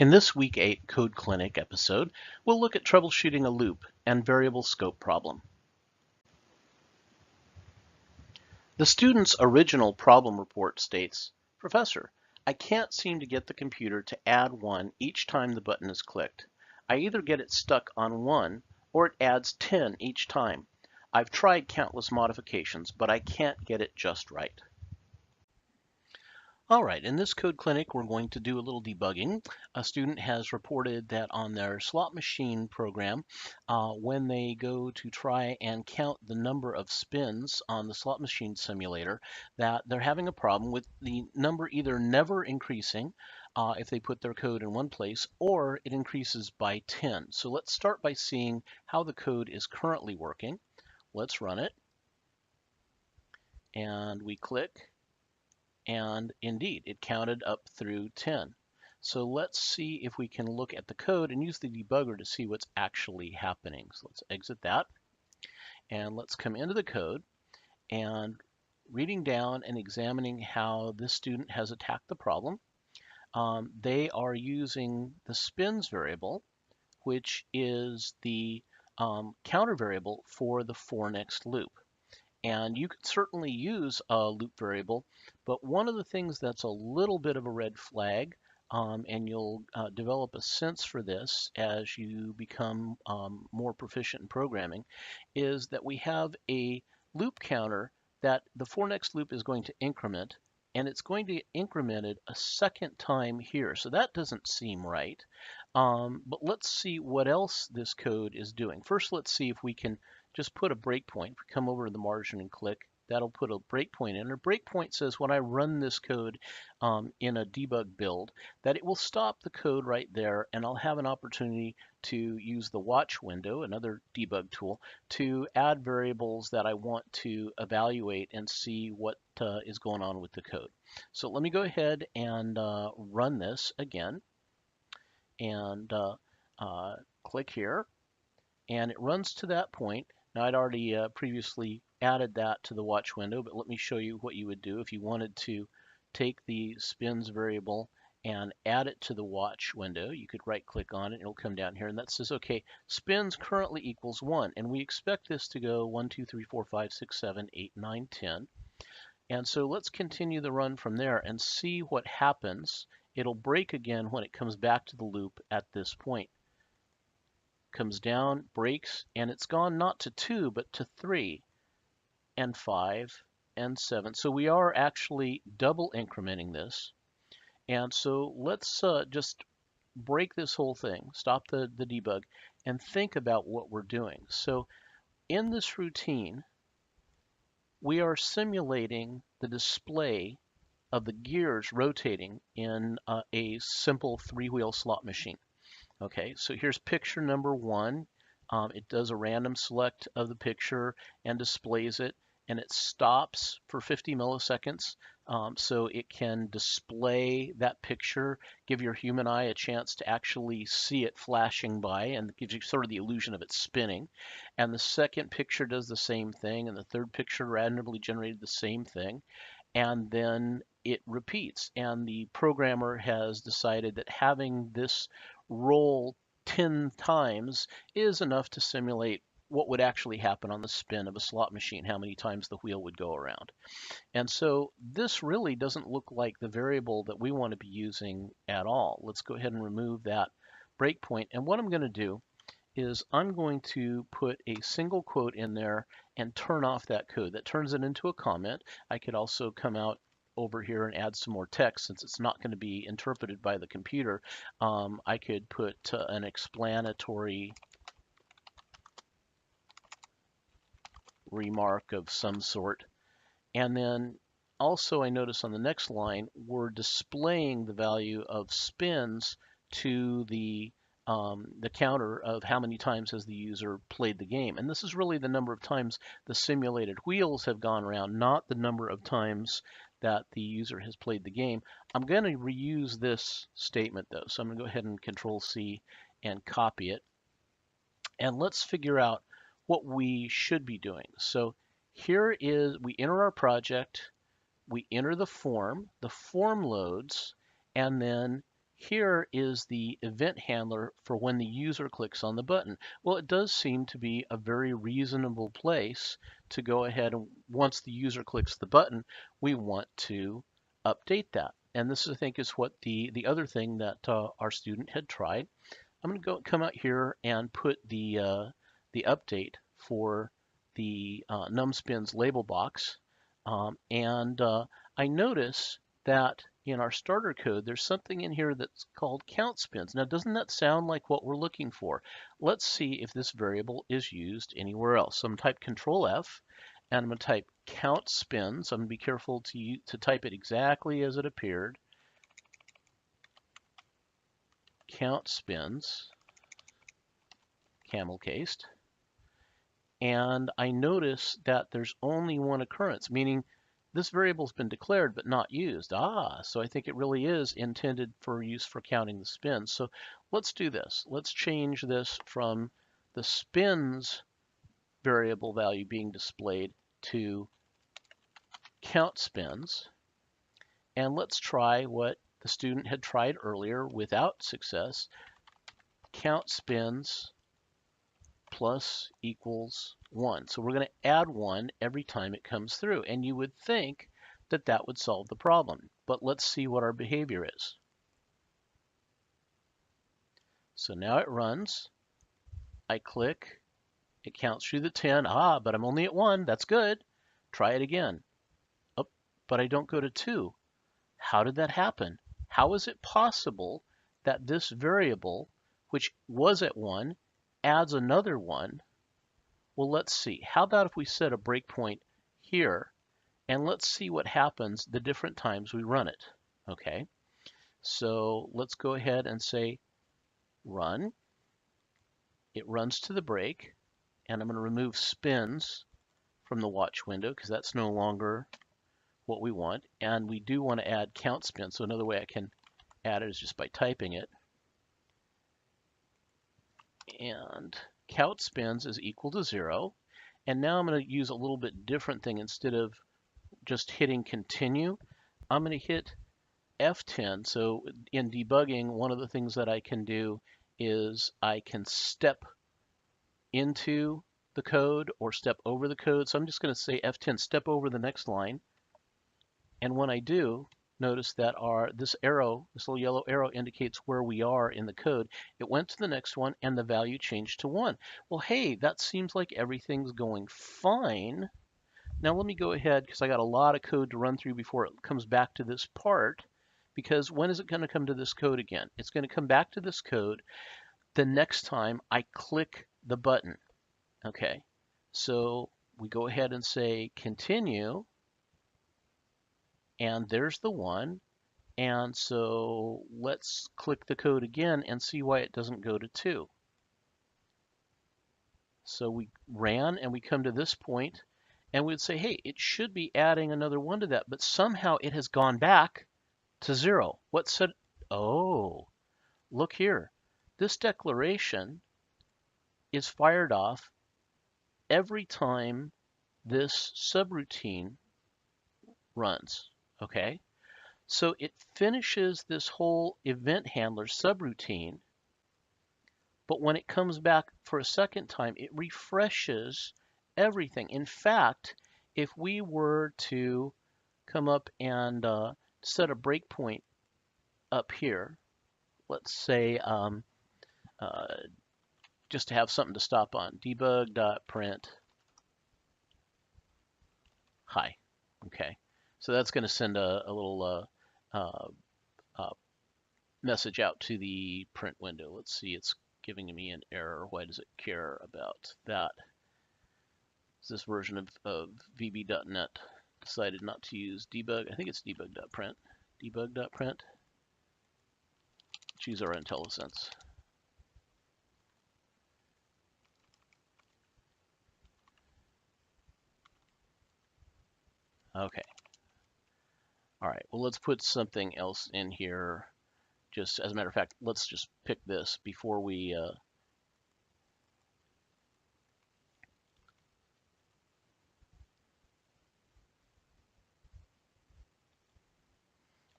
In this Week 8 Code Clinic episode, we'll look at troubleshooting a loop and variable scope problem. The student's original problem report states, "Professor, I can't seem to get the computer to add 1 each time the button is clicked. I either get it stuck on 1 or it adds 10 each time. I've tried countless modifications, but I can't get it just right." All right, in this code clinic, we're going to do a little debugging. A student has reported that on their slot machine program, when they go to try and count the number of spins on the slot machine simulator, that they're having a problem with the number either never increasing if they put their code in one place, or it increases by 10. So let's start by seeing how the code is currently working. Let's run it. And we click. And indeed, it counted up through 10. So let's see if we can look at the code and use the debugger to see what's actually happening. So let's exit that. And let's come into the code and reading down and examining how this student has attacked the problem. They are using the spins variable, which is the counter variable for the for next loop. And you could certainly use a loop variable, but one of the things that's a little bit of a red flag, and you'll develop a sense for this as you become more proficient in programming, is that we have a loop counter that the for next loop is going to increment, and it's going to increment it a second time here. So that doesn't seem right. But let's see what else this code is doing. First, let's see if we can just put a breakpoint. If we come over to the margin and click, that'll put a breakpoint in. A breakpoint says when I run this code in a debug build, that it will stop the code right there, and I'll have an opportunity to use the watch window, another debug tool, to add variables that I want to evaluate and see what is going on with the code. So let me go ahead and run this again, and click here, and it runs to that point. Now, I'd already previously added that to the watch window, but let me show you what you would do if you wanted to take the spins variable and add it to the watch window. You could right click on it, and it'll come down here, and that says, okay, spins currently equals 1, and we expect this to go 1, 2, 3, 4, 5, 6, 7, 8, 9, 10. And so let's continue the run from there and see what happens. It'll break again when it comes back to the loop at this point. Comes down, breaks, and it's gone not to 2, but to 3, and 5, and 7. So we are actually double incrementing this. And so let's just break this whole thing, stop the debug, and think about what we're doing. So in this routine, we are simulating the display of the gears rotating in a simple 3-wheel slot machine. Okay, so here's picture number 1. It does a random select of the picture and displays it, and it stops for 50 milliseconds so it can display that picture, give your human eye a chance to actually see it flashing by, and gives you sort of the illusion of it spinning. And the second picture does the same thing, and the third picture randomly generated the same thing, and then it repeats. And the programmer has decided that having this roll 10 times is enough to simulate what would actually happen on the spin of a slot machine, how many times the wheel would go around. And so this really doesn't look like the variable that we want to be using at all. Let's go ahead and remove that breakpoint. And what I'm going to do is I'm going to put a single quote in there and turn off that code. That turns it into a comment. I could also come out over here and add some more text. Since it's not going to be interpreted by the computer, I could put an explanatory remark of some sort. And then also I notice on the next line, we're displaying the value of spins to the counter of how many times has the user played the game. And this is really the number of times the simulated wheels have gone around, not the number of times that the user has played the game. I'm going to reuse this statement though. So I'm going to go ahead and Control-C and copy it. And let's figure out what we should be doing. So here is, we enter our project, we enter the form loads, and then here is the event handler for when the user clicks on the button. Well, it does seem to be a very reasonable place to go ahead and once the user clicks the button, we want to update that. And this, I think, is what the other thing that our student had tried. I'm going to come out here and put the update for the numspins label box. I notice that in our starter code, there's something in here that's called count spins. Now, doesn't that sound like what we're looking for? Let's see if this variable is used anywhere else. So I'm going to type Control F, and I'm going to type count spins. I'm going to be careful to type it exactly as it appeared. Count spins, camel cased. And I notice that there's only one occurrence, meaning this variable's been declared but not used. So I think it really is intended for use for counting the spins. So let's do this. Let's change this from the spins variable value being displayed to count spins. And let's try what the student had tried earlier without success. Count spins plus equals 1. So we're going to add 1 every time it comes through. And you would think that that would solve the problem. But let's see what our behavior is. So now it runs. I click. It counts through the 10. But I'm only at 1. That's good. Try it again. Oh, but I don't go to 2. How did that happen? How is it possible that this variable, which was at 1, adds another 1? Well, let's see. How about if we set a breakpoint here, and let's see what happens the different times we run it. Okay, so let's go ahead and say run. It runs to the break, and I'm going to remove spins from the watch window because that's no longer what we want. And we do want to add count spins. So another way I can add it is just by typing it. And count spins is equal to 0. And now I'm going to use a little bit different thing. Instead of just hitting continue, I'm going to hit F10. So in debugging, one of the things that I can do is I can step into the code or step over the code. So I'm just going to say F10, step over the next line. And when I do, notice that this little yellow arrow indicates where we are in the code. It went to the next one and the value changed to 1. Well, hey, that seems like everything's going fine. Now let me go ahead, because I got a lot of code to run through before it comes back to this part, because when is it going to come to this code again? It's going to come back to this code the next time I click the button. Okay, so we go ahead and say continue, and there's the 1. And so let's click the code again and see why it doesn't go to 2. So we ran and we come to this point and we'd say, hey, it should be adding another 1 to that, but somehow it has gone back to 0. What said? Oh, look here. This declaration is fired off every time this subroutine runs, okay? So it finishes this whole event handler subroutine, but when it comes back for a second time, it refreshes everything. In fact, if we were to come up and set a breakpoint up here, let's say just to have something to stop on, debug.print hi. Okay, so that's going to send a little message out to the print window. Let's see, it's giving me an error. Why does it care about that? Is this version of VB.NET decided not to use debug? I think it's debug.print. Debug.print. Choose our IntelliSense. Okay. All right, well, let's put something else in here. Just as a matter of fact, let's just pick this before we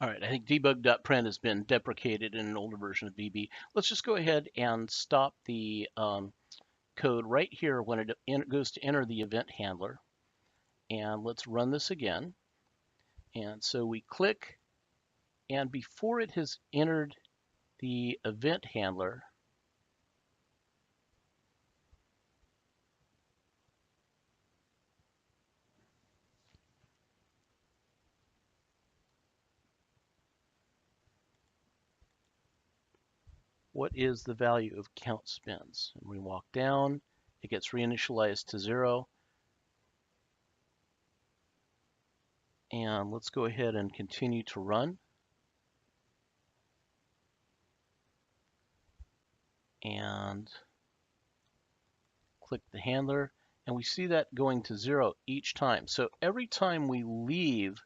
All right, I think debug.print has been deprecated in an older version of VB. Let's just go ahead and stop the code right here when it goes to enter the event handler. And let's run this again. And so we click, and before it has entered the event handler, what is the value of count spins? And we walk down, it gets reinitialized to 0. And let's go ahead and continue to run. And click the handler, and we see that going to 0 each time. So every time we leave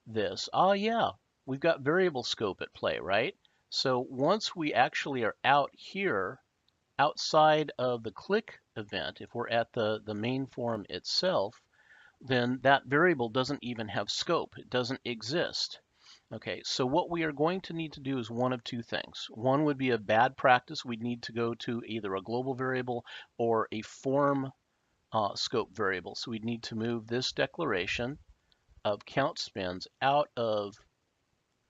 this, yeah, we've got variable scope at play, right? So once we actually are out here, outside of the click event, if we're at the main form itself, then that variable doesn't even have scope. It doesn't exist. Okay, so what we are going to need to do is one of two things. One would be a bad practice. We'd need to go to either a global variable or a form scope variable. So we'd need to move this declaration of count spins out of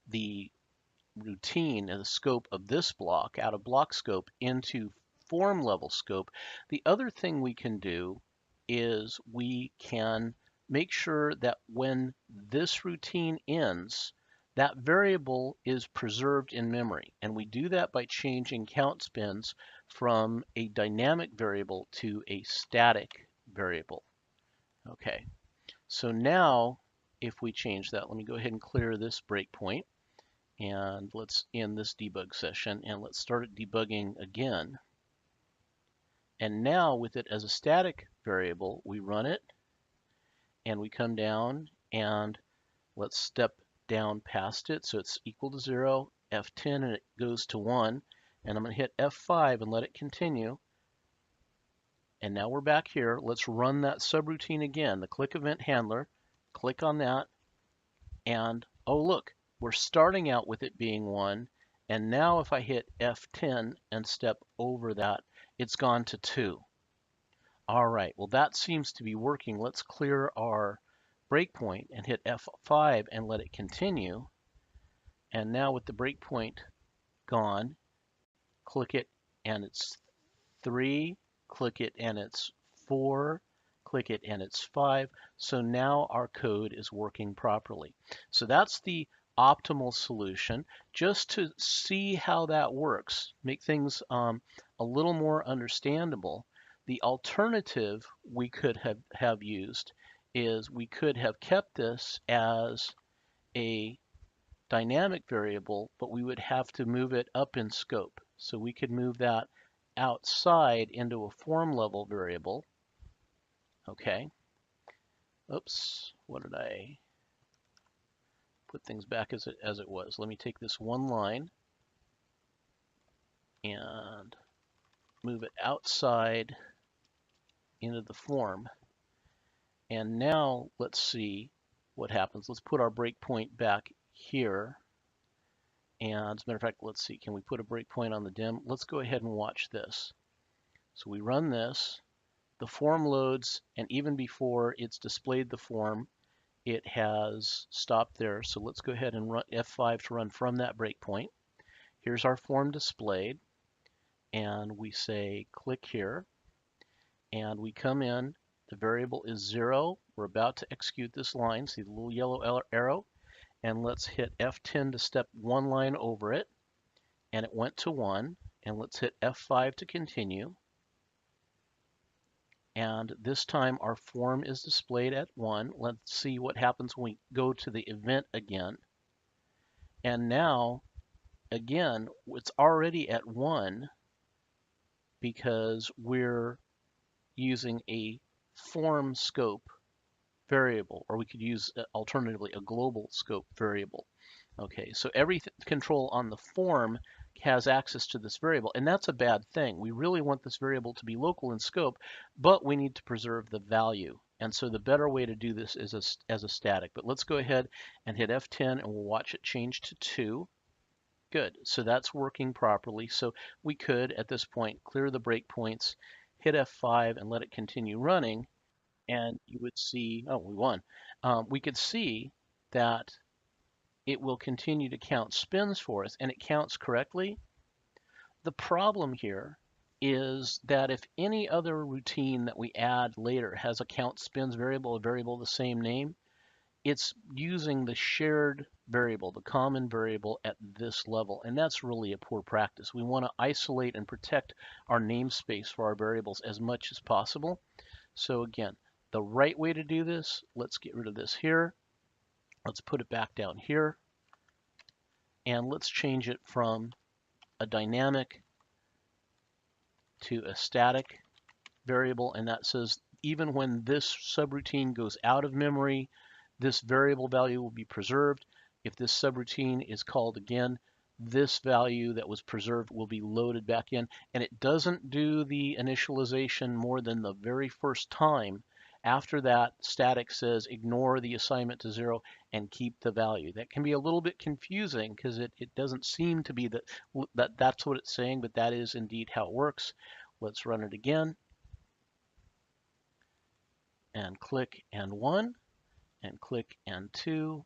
the routine and the scope of this block, out of block scope into form level scope. The other thing we can do is we can make sure that when this routine ends, that variable is preserved in memory. And we do that by changing count spins from a dynamic variable to a static variable. Okay, so now if we change that, let me go ahead and clear this breakpoint. And let's end this debug session, and let's start it debugging again. And now with it as a static variable, we run it, and we come down, and let's step down past it. So it's equal to 0, F10, and it goes to 1. And I'm going to hit F5 and let it continue. And now we're back here. Let's run that subroutine again, the click event handler. Click on that, and oh look, we're starting out with it being 1, and now if I hit F10 and step over that, it's gone to 2. All right, well that seems to be working. Let's clear our breakpoint and hit F5 and let it continue. And now with the breakpoint gone, click it and it's 3, click it and it's 4, click it and it's 5. So now our code is working properly. So that's the optimal solution. Just to see how that works, make things a little more understandable, the alternative we could have used is we could have kept this as a dynamic variable, but we would have to move it up in scope. So we could move that outside into a form level variable. Okay. Oops, what did I put things back as it was? Let me take this one line and move it outside into the form. And now let's see what happens. Let's put our breakpoint back here. And as a matter of fact, let's see, can we put a breakpoint on the dim? Let's go ahead and watch this. So we run this, the form loads, and even before it's displayed the form, it has stopped there. So let's go ahead and run F5 to run from that breakpoint. Here's our form displayed, and we say click here, and we come in. The variable is 0. We're about to execute this line. See the little yellow arrow? And let's hit F10 to step one line over it, and it went to 1. And let's hit F5 to continue. And this time our form is displayed at 1. Let's see what happens when we go to the event again. And now, again, it's already at 1 because we're using a form scope variable, or we could use alternatively a global scope variable. Okay, so every control on the form has access to this variable, and that's a bad thing. We really want this variable to be local in scope, but we need to preserve the value And so the better way to do this is as a static. But let's go ahead and hit F10 and we'll watch it change to 2. Good. So that's working properly. So we could, at this point, clear the breakpoints, hit F5 and let it continue running. And you would see, oh, we won. We could see that it will continue to count spins for us, and it counts correctly. The problem here is that if any other routine that we add later has a count spins variable, a variable of the same name, it's using the shared variable, the common variable at this level, and that's really a poor practice. We want to isolate and protect our namespace for our variables as much as possible. So again, the right way to do this, let's get rid of this here. Let's put it back down here. And let's change it from a dynamic to a static variable. And that says even when this subroutine goes out of memory, this variable value will be preserved. If this subroutine is called again, this value that was preserved will be loaded back in. And it doesn't do the initialization more than the very first time. After that, static says ignore the assignment to 0 and keep the value. That can be a little bit confusing because it doesn't seem to be that's what it's saying, but that is indeed how it works. Let's run it again. And click and 1, and click and 2,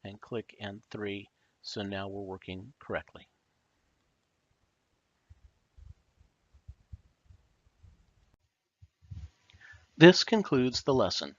and click and 3. So now we're working correctly. This concludes the lesson.